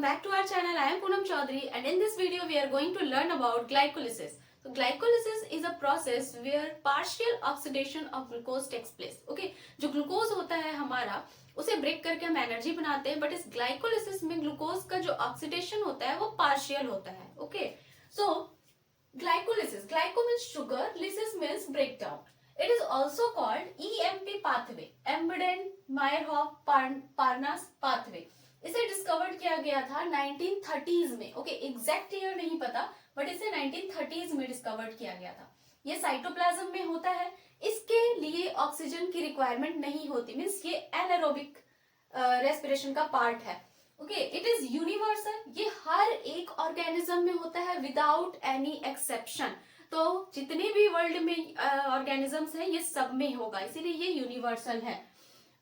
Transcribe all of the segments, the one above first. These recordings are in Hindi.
back to our channel. I am Poonam Chaudhary and in this video we are going to learn about glycolysis. So glycolysis is a process where partial oxidation of glucose takes place. Okay, जो ग्लूकोज होता है हमारा उसे ब्रेक करके हम एनर्जी बनाते हैं, बट इस ग्लाइकोलिसिस में ग्लूकोज का जो ऑक्सीडेशन होता है वो पार्शियल होता है. Okay, so glycolysis, glyco means sugar, lysis means breakdown. It is also called EMP pathway, Embden-Meyerhoff-Parnas pathway. इसे डिस्कवर्ड किया गया था 1930s में. ओके, एग्जैक्ट ईयर नहीं पता, बट इसे 1930s में डिस्कवर्ड किया गया था. ये साइटोप्लाज्म में होता है. इसके लिए ऑक्सीजन की रिक्वायरमेंट नहीं होती, मीन्स ये एनारोबिक रेस्पिरेशन का पार्ट है. Okay, it is universal. ये हर एक ऑर्गेनिज्म में होता है विदाउट एनी एक्सेप्शन. तो जितने भी वर्ल्ड में ऑर्गेनिजम्स हैं ये सब में होगा, इसीलिए ये यूनिवर्सल है.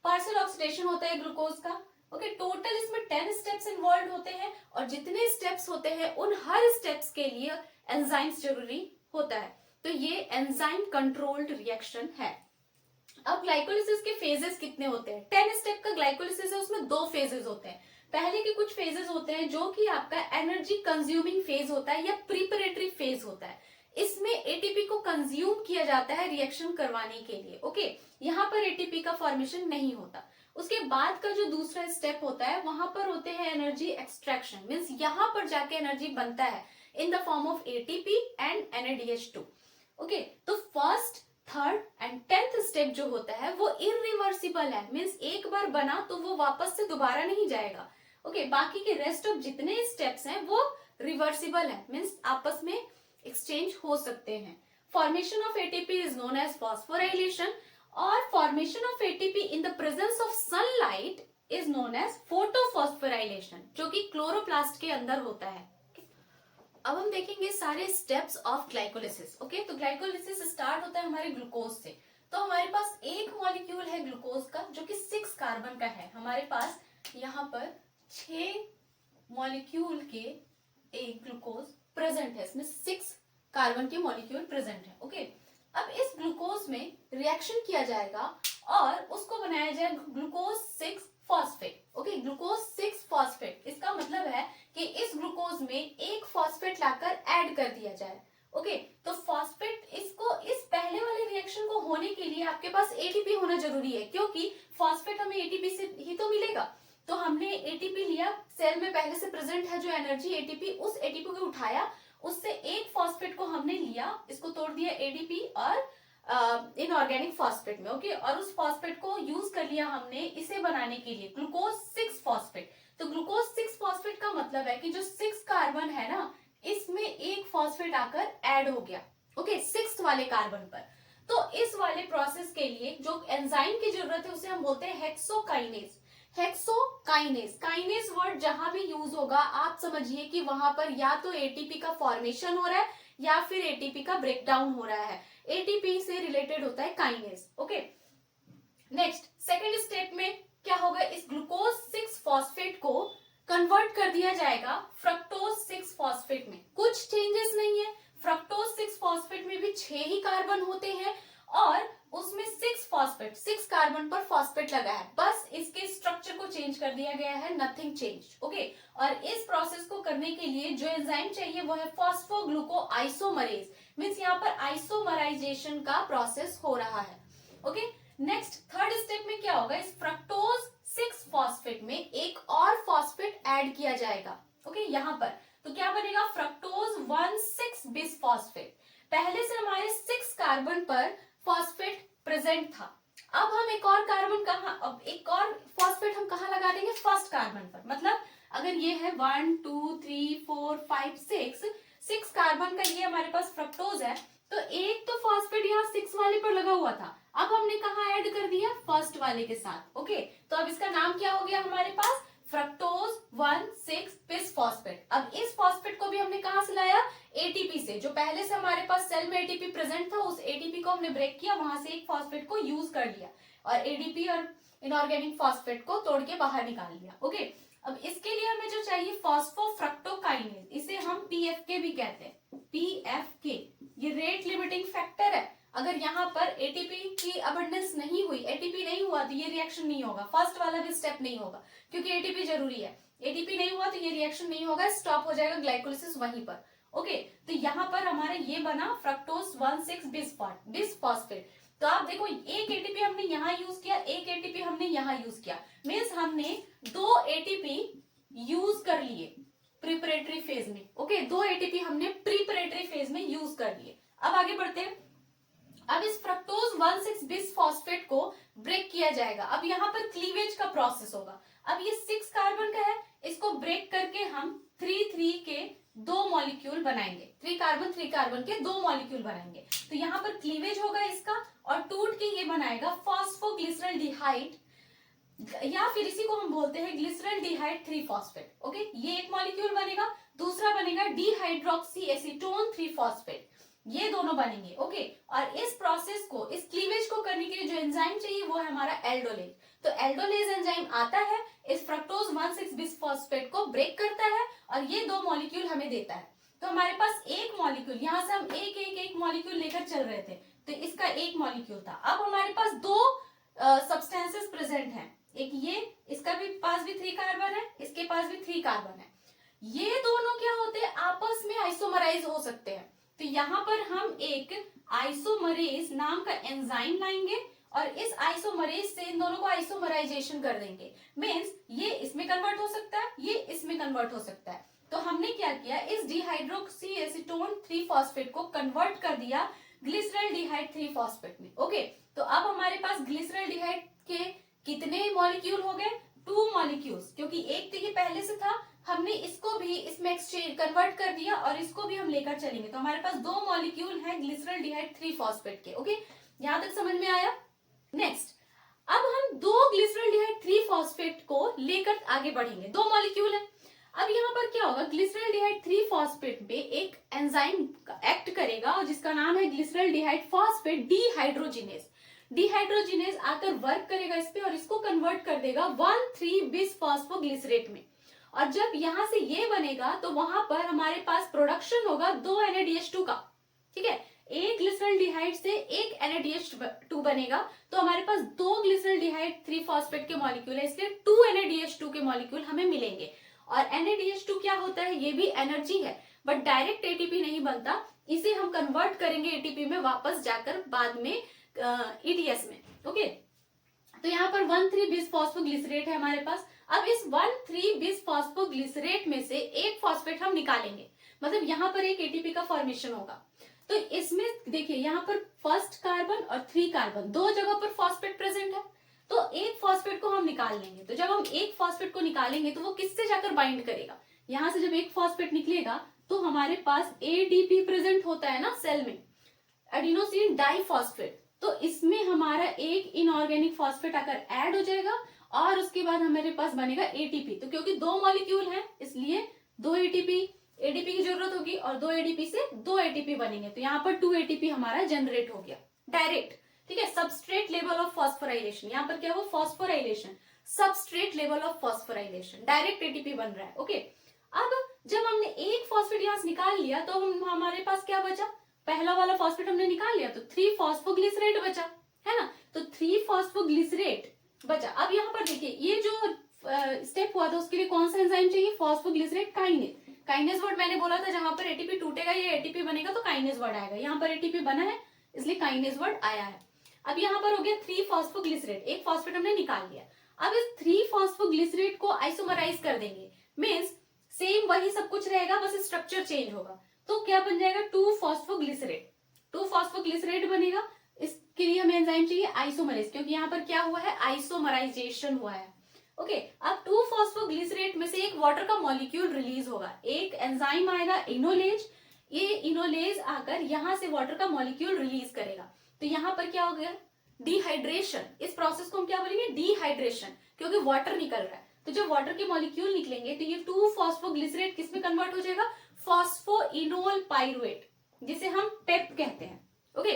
पार्शियल ऑक्सीडेशन होता है ग्लूकोज का. ओके, टोटल इसमें 10 स्टेप्स इन्वॉल्व होते हैं और जितने स्टेप्स होते हैं उन हर स्टेप्स के लिए एंजाइम्स जरूरी होता है. तो ये एंजाइम कंट्रोल्ड रिएक्शन है. अब ग्लाइकोलिसिस के फेजेस कितने होते हैं? 10 स्टेप का ग्लाइकोलिसिस है, उसमें 2 फेजेस होते हैं. पहले के कुछ फेजेस होते हैं जो कि आपका एनर्जी कंज्यूमिंग फेज होता है या प्रिपरेटरी फेज होता है. इसमें एटीपी को कंज्यूम किया जाता है रिएक्शन करवाने के लिए. ओके, यहाँ पर एटीपी का फॉर्मेशन नहीं होता. उसके बाद का जो दूसरा स्टेप होता है वहां पर होते हैं एनर्जी एक्सट्रैक्शन, मींस यहाँ पर जाके एनर्जी बनता है in the form of ATP and NADH2. Okay, तो first, third and 10th step जो होता है वो इरिवर्सिबल है, मींस एक बार बना तो वो वापस से दोबारा नहीं जाएगा. ओके, बाकी के रेस्ट ऑफ जितने स्टेप्स हैं वो रिवर्सिबल है, मींस आपस में एक्सचेंज हो सकते हैं. Formation of ATP is known as phosphorylation और formation of ATP in the presence of sunlight is known as photophosphorylation, जो कि क्लोरोप्लास्ट के अंदर होता है. अब हम देखेंगे सारे स्टेप्स ऑफ ग्लाइकोलिसिस. ओके, तो ग्लाइकोलिसिस स्टार्ट होता है हमारे ग्लूकोज से. तो हमारे पास एक मॉलिक्यूल है ग्लूकोज का जो कि 6 कार्बन का है. हमारे पास यहाँ पर 6 मॉलिक्यूल के एक ग्लूकोज प्रेजेंट है, इसमें 6 कार्बन के मॉलिक्यूल प्रेजेंट है. ओके, अब इस ग्लूकोज में रिएक्शन किया जाएगा और उसको बनाया जाएगा glucose 6 phosphate. Okay, glucose 6 phosphate, इसका मतलब है कि इस ग्लूकोज में एक फॉस्फेट लाकर ऐड कर दिया जाए. ओके, तो फॉस्फेट इसको इस पहले वाले रिएक्शन को होने के लिए आपके पास एटीपी होना जरूरी है, क्योंकि फॉस्फेट हमें एटीपी से ही तो मिलेगा. तो हमने एटीपी लिया, सेल में पहले से प्रेजेंट है जो एनर्जी एटीपी, उस एटीपी को उठाया, उससे एक फॉस्फेट को हमने लिया, इसको तोड़ दिया एडीपी और इनऑर्गेनिक फॉस्फेट में. ओके, और उस फॉस्फेट को यूज कर लिया हमने इसे बनाने के लिए ग्लूकोज 6 फॉस्फेट. तो ग्लूकोज 6 फॉस्फेट का मतलब है कि जो 6 कार्बन है ना, इसमें एक फॉस्फेट आकर ऐड हो गया. ओके, 6th वाले कार्बन पर. तो इस वाले प्रोसेस के लिए जो एंजाइम की जरूरत है उसे हम बोलते हैं हेक्सोकाइनेज. हेक्सोकाइनेज, काइनेज वर्ड जहां भी यूज होगा आप समझिए कि वहां पर या तो एटीपी का फॉर्मेशन हो रहा है या फिर एटीपी का ब्रेकडाउन हो रहा है. एटीपी से रिलेटेड होता है kinase. Okay, next second step में क्या होगा, इस ग्लूकोज 6 फॉस्फेट को कन्वर्ट कर दिया जाएगा फ्रक्टोज 6 फॉस्फेट में. कुछ चेंजेस नहीं है, फ्रक्टोज 6 फॉस्फेट में भी 6 ही कार्बन होते हैं और उसमें 6 फॉस्फेट, 6 कार्बन पर फॉस्फेट लगा है, बस इसके स्ट्रक्चर को चेंज कर दिया गया है, नथिंग चेंज. ओके, और इस प्रोसेस को करने के लिए जो एंजाइम चाहिए वो है फॉस्फोग्लूको आइसोमरेज, मींस यहाँ पर आइसोमराइजेशन का प्रोसेस हो रहा है. ओके, नेक्स्ट थर्ड स्टेप में क्या होगा, इस फ्रक्टोज 6 फॉस्फेट में एक और फॉस्फेट ऐड किया जाएगा. ओके, यहाँ पर तो क्या बनेगा, फ्रक्टोज 1,6 बिस फॉस्फेट. पहले से हमारे 6 कार्बन पर फॉस्फेट प्रेजेंट था. अब हम एक और कार्बन कहाँ, अब एक और फॉस्फेट हम कहाँ लगा देंगे, फर्स्ट कार्बन पर. मतलब अगर ये है 1 2 3 4 5 6 कार्बन का ये हमारे पास फ्रक्टोज है, तो एक तो फॉस्फेट यहाँ 6 वाले पर लगा हुआ था, अब हमने कहाँ ऐड कर दिया, फर्स्ट वाले के साथ. ओके, तो अब इसका नाम क्या हो गया हमारे पास, फ्रक्टोज 1,6 बिस फॉस्फेट. अब इस फॉस्फेट को भी हमने कहां से लाया, एटीपी से. जो पहले से हमारे पास सेल में एटीपी प्रेजेंट था, उस एटीपी को हमने ब्रेक किया, वहां से एक फॉस्फेट को यूज कर लिया और एडीपी और इनऑर्गेनिक फॉस्फेट को तोड़ के बाहर निकाल लिया. ओके, अब इसके लिए हमें जो चाहिए फॉस्फोफ्रक्टोकाइनेज, इसे हम पीएफके भी कहते हैं. पीएफके ये रेट लिमिटिंग फैक्टर है. अगर यहाँ पर एटीपी की अबंडेंस नहीं हुई, एटीपी नहीं हुआ, तो ये रिएक्शन नहीं होगा, फर्स्ट वाला भी स्टेप नहीं होगा, क्योंकि एटीपी जरूरी है. एटीपी नहीं हुआ तो ये रिएक्शन नहीं होगा, स्टॉप हो जाएगा ग्लाइकोलिसिस वहीं पर। ओके, तो यहाँ पर हमारा ये बना फ्रक्टोज 1,6 बिसफॉस्फेट। तो आप देखो एक एटीपी हमने यहाँ यूज किया, एक एटीपी हमने यहाँ यूज किया, मीन्स हमने 2 एटीपी यूज कर लिए प्रिपरेटरी फेज में। ओके, 2 एटीपी हमने प्रिपरेटरी फेज में यूज कर लिए। अब आगे बढ़ते हैं। अब इस फ्रक्टोज 1,6 बिसफॉस्फेट को ब्रेक किया जाएगा। अब यहाँ पर क्लीवेज का प्रोसेस होगा। अब ये 6 कार्बन का है, इसको ब्रेक करके हम 3,3 के 2 मॉलिक्यूल बनाएंगे। 3 कार्बन के 2 मॉलिक्यूल बनाएंगे। तो यहाँ पर क्लीवेज होगा इसका और टूट के ये बनाएगा फॉस्फोग्लिसरल्डिहाइड, या फिर इसी को हम बोलते हैं ग्लिसरल्डिहाइड 3 फॉस्फेट। ओके, ये एक मॉलिक्यूल बनेगा, दूसरा बनेगा डिहाइड्रोक्सी एसीटोन 3 फॉस्फेट, ये दोनों बनेंगे। ओके, और इस प्रोसेस को, इस क्लीवेज को करने के लिए जो एंजाइम चाहिए वो है हमारा एल्डोलेज। तो एल्डोलेज एंजाइम आता है, इस फ्रक्टोज 1,6 बिसफॉस्फेट को ब्रेक करता है और ये 2 मॉलिक्यूल हमें देता है। तो हमारे पास एक मॉलिक्यूल, यहाँ से हम एक मॉलिक्यूल लेकर चल रहे थे, तो इसका एक मॉलिक्यूल था। अब हमारे पास 2 सब्सटेंसेस प्रेजेंट हैं, एक ये, इसका भी पास भी 3 कार्बन है, इसके पास भी 3 कार्बन है। ये दोनों क्या होते हैं, आपस में आइसोमराइज हो सकते हैं। तो यहाँ पर हम एक आइसोमरेज नाम का एंजाइम लाएंगे और इस आइसोमरेज से इन दोनों को आइसोमराइजेशन कर देंगे। मीन्स ये इसमें कन्वर्ट हो सकता है, ये इसमें कन्वर्ट हो सकता है। तो हमने क्या किया, इस डिहाइड्रोक्सी एसीटोन 3 फॉस्फेट को कन्वर्ट कर दिया ग्लिसरल्डिहाइड 3 फॉस्फेट में। ओके, तो अब हमारे पास ग्लिसरल्डिहाइड के कितने मॉलिक्यूल हो गए, 2 मॉलिक्यूल्स, क्योंकि एक तो ये पहले से था, हमने इसको भी इसमें एक्सचेंज कन्वर्ट कर दिया और इसको भी हम लेकर चलेंगे। तो हमारे पास 2 मॉलिक्यूल हैं ग्लिसरल्डिहाइड 3 फॉस्फेट के। ओके, यहां तक समझ में आया। नेक्स्ट, अब हम 2 ग्लिसरल्डिहाइड 3 फॉस्फेट को लेकर आगे बढ़ेंगे। 2 मॉलिक्यूल है। अब यहाँ पर क्या होगा, ग्लिसरल्डिहाइड 3 फॉस्फेट पे एक एंजाइम एक्ट करेगा और जिसका नाम है ग्लिसरल्डिहाइड फॉस्फेट डिहाइड्रोजिनेज। डिहाइड्रोजिनेज आकर वर्क करेगा इस पे और इसको कन्वर्ट कर देगा 1,3 बिसफॉस्फोग्लिसरेट में। और जब यहां से ये बनेगा तो वहां पर हमारे पास प्रोडक्शन होगा 2 NADH2 का। ठीक है, एक ग्लिसरल्डिहाइड से एक NADH2 बनेगा, तो हमारे पास 2 ग्लिसरल्डिहाइड 3 फॉस्फेट के मॉलिक्यूल है, इसलिए 2 NADH2 के मॉलिक्यूल हमें मिलेंगे। और NADH2 क्या होता है, ये भी एनर्जी है, बट डायरेक्ट एटीपी नहीं बनता, इसे हम कन्वर्ट करेंगे एटीपी में वापस जाकर बाद में EDS में। ओके, तो यहाँ पर 1,3 बिसफॉस्फोग्लिसरेट है हमारे पास। अब इस 1,3 बिसफॉस्फोग्लिसरेट में से एक फॉस्फेट हम निकालेंगे, मतलब यहाँ पर एक एटीपी का फॉर्मेशन होगा। तो इसमें देखिए यहाँ पर फर्स्ट कार्बन और 3 कार्बन 2 जगह पर फॉस्फेट प्रेजेंट है, तो एक फॉस्फेट को हम निकाल लेंगे। तो जब हम एक फॉस्फेट को निकालेंगे तो वो किससे जाकर बाइंड करेगा, यहाँ से जब एक फॉस्फेट निकलेगा तो हमारे पास ADP प्रेजेंट होता है ना सेल में, एडिनोसिन डाइफॉस्फेट। तो इसमें हमारा एक इनऑर्गेनिक फॉस्फेट आकर ऐड हो जाएगा और उसके बाद हमारे पास बनेगा ATP। तो क्योंकि 2 मॉलिक्यूल हैं इसलिए 2 ADP की जरूरत होगी और 2 ADP से 2 ATP बनेंगे। तो यहाँ पर 2 ATP हमारा जनरेट हो गया डायरेक्ट। ठीक है, सबस्ट्रेट लेवल ऑफ फॉस्फोराइलेशन, यहाँ पर क्या हुआ, phosphorylation, substrate level of phosphorylation, direct ATP बन रहा है। ओके, अब जब हमने एक फॉस्फेट यहाँ से निकाल लिया तो हमारे पास क्या बचा, पहला वाला फॉस्फेट हमने निकाल लिया तो 3 फॉस्फोग्लिसरेट बचा, है ना। तो 3 फॉस्फोग्लिसरेट बचा। अब यहाँ पर देखिए ये जो स्टेप हुआ था उसके लिए कौन सा एंजाइम चाहिए, फॉस्फोग्लिसरेट काइनेज। काइनेज वर्ड मैंने बोला था, जहां पर एटीपी टूटेगा या एटीपी बनेगा तो काइनेज वर्ड आएगा। यहाँ पर एटीपी बना है इसलिए काइनेज वर्ड आया है। अब यहाँ पर हो गया 3 फॉस्फोग्लिसरेट, एक फॉस्फेट हमने निकाल लिया। अब इस 3 फॉस्फोग्लिसरेट को आइसोमराइज कर देंगे, मीन्स सेम वही सब कुछ रहेगा, बस स्ट्रक्चर चेंज होगा। तो क्या बन जाएगा, 2 फॉस्फोग्लिसरेट, 2 फॉस्फोग्लिसरेट बनेगा। इसके लिए हमें एंजाइम चाहिए आइसोमरेज, क्योंकि यहाँ पर क्या हुआ है, आइसोमराइजेशन हुआ है। ओके, अब 2 फॉस्फोग्लिसरेट में से एक वाटर का मॉलिक्यूल रिलीज होगा, एक एंजाइम आएगा इनोलेज, ये इनोलेज आकर यहाँ से वाटर का मॉलिक्यूल रिलीज करेगा। तो यहाँ पर क्या हो गया, डिहाइड्रेशन। इस प्रोसेस को हम क्या बोलेंगे, डिहाइड्रेशन, क्योंकि वाटर निकल रहा है। तो जब वाटर के मॉलिक्यूल निकलेंगे तो ये 2 फॉस्फोग्लिसरेट किस में कन्वर्ट हो जाएगा, फॉस्फोइनोल पाइरुवेट, जिसे हम पेप कहते हैं। ओके,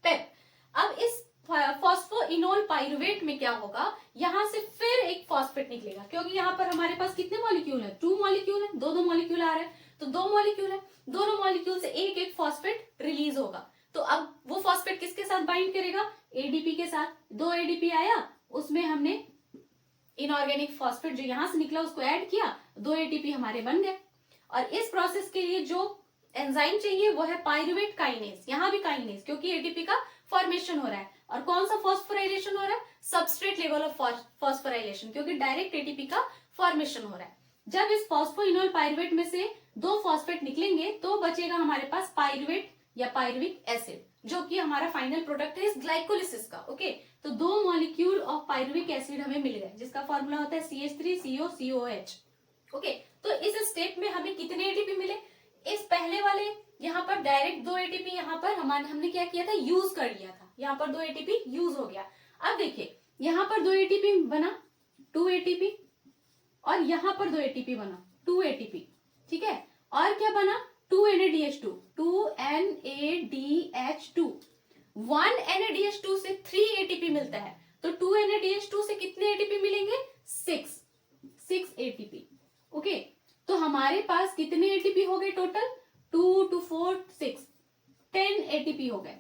पेप। अब इस फॉस्फोइनोल पाइरुवेट में क्या होगा, यहां से फिर एक फॉस्फेट निकलेगा, क्योंकि यहाँ पर हमारे पास कितने मॉलिक्यूल है, 2 मॉलिक्यूल है, 2 मॉलिक्यूल आ रहा है, तो 2 मॉलिक्यूल है, दोनों मॉलिक्यूल से एक एक फॉस्फेट रिलीज होगा। तो अब वो फॉस्फेट किसके साथ बाइंड करेगा, ADP के साथ। 2 ADP आया, उसमें हमने इनऑर्गेनिक फॉस्फेट जो यहाँ से निकला उसको ऐड किया, 2 एटीपी हमारे बन गए। और इस प्रोसेस के लिए जो एंजाइम चाहिए वो है पायरुवेट काइनेज, यहाँ भी काइनेज, क्योंकि एटीपी का फॉर्मेशन हो रहा है। और कौन सा फॉस्फोराइलेशन हो रहा है? सबस्ट्रेट लेवल ऑफ फॉस्फोराइलेशन, क्योंकि डायरेक्ट एटीपी का फॉर्मेशन हो रहा है। जब इस फॉस्फोइनोल पायरुवेट में से 2 फॉस्फेट निकलेंगे तो बचेगा हमारे पास पायरुवेट या पायरुविक एसिड, जो कि हमारा फाइनल प्रोडक्ट है इस ग्लाइकोलिसिस का। ओके, तो 2 मॉलिक्यूल ऑफ पायरुविक एसिड हमें मिल गए, जिसका फॉर्मूला होता है CH3COCOH। ओके, तो इस स्टेप में हमें कितने एटीपी मिले? इस पहले वाले यहाँ पर डायरेक्ट 2 एटीपी यहाँ पर हमने क्या किया था? यूज कर लिया था। यहाँ पर 2 एटीपी यूज हो गया। अब देखिए यहाँ पर 2 एटीपी बना 2 एटीपी, और यहाँ पर 2 एटीपी बना 2 एटीपी, ठीक है। और क्या बना? 2 NADH2 2 NADH2 1 NADH2 से 3 एटीपी मिलता है, तो 2 NADH2 से कितने एटीपी मिलेंगे? 6 एटीपी। ओके, तो हमारे पास कितने एटीपी हो गए टोटल? 2 2 4 6 10 एटीपी हो गए,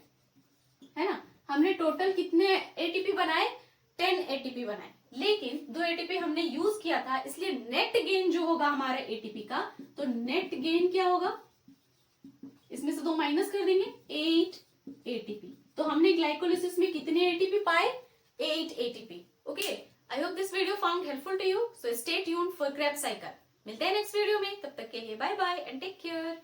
है ना। हमने टोटल कितने एटीपी बनाए? 10 एटीपी बनाए, लेकिन 2 एटीपी हमने यूज किया था, इसलिए नेट गेन जो होगा हमारा एटीपी का, तो नेट गेन क्या होगा? इसमें से 2 माइनस कर देंगे, 8 एटीपी। तो हमने ग्लाइकोलिसिस में कितने एटीपी पाए? 8 ATP. Okay, I hope this video found helpful to you, so stay tuned for Krebs cycle. मिलते हैं नेक्स्ट वीडियो में, तब तक के लिए bye bye and take care.